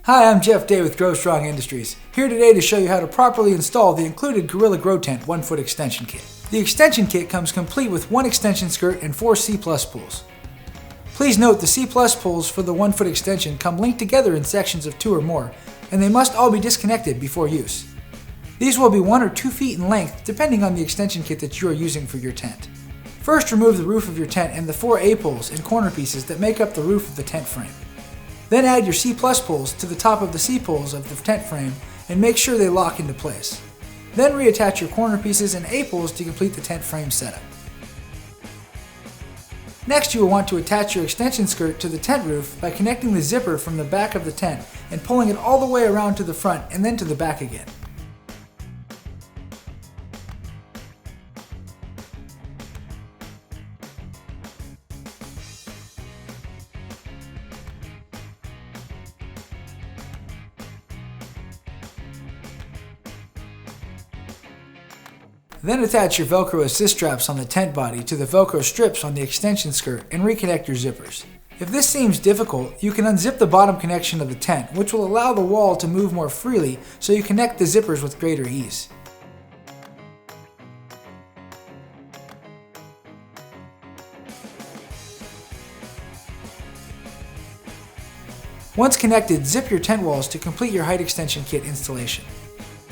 Hi, I'm Jeff Day with Grow Strong Industries, here today to show you how to properly install the included Gorilla Grow Tent 1-foot extension kit. The extension kit comes complete with one extension skirt and 4 C+ pulls. Please note the C+ pulls for the 1-foot extension come linked together in sections of 2 or more, and they must all be disconnected before use. These will be 1 or 2 feet in length depending on the extension kit that you are using for your tent. First, remove the roof of your tent and the 4 A pulls and corner pieces that make up the roof of the tent frame. Then add your C+ pulls to the top of the C pulls of the tent frame and make sure they lock into place. Then reattach your corner pieces and A pulls to complete the tent frame setup. Next, you will want to attach your extension skirt to the tent roof by connecting the zipper from the back of the tent and pulling it all the way around to the front and then to the back again. Then attach your Velcro assist straps on the tent body to the Velcro strips on the extension skirt and reconnect your zippers. If this seems difficult, you can unzip the bottom connection of the tent, which will allow the wall to move more freely so you connect the zippers with greater ease. Once connected, zip your tent walls to complete your height extension kit installation.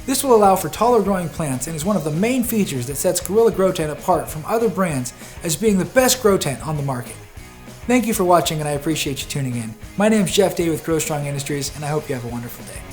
This will allow for taller growing plants and is one of the main features that sets Gorilla Grow Tent apart from other brands as being the best grow tent on the market. Thank you for watching and I appreciate you tuning in. My name is Jeff Day with Grow Strong Industries and I hope you have a wonderful day.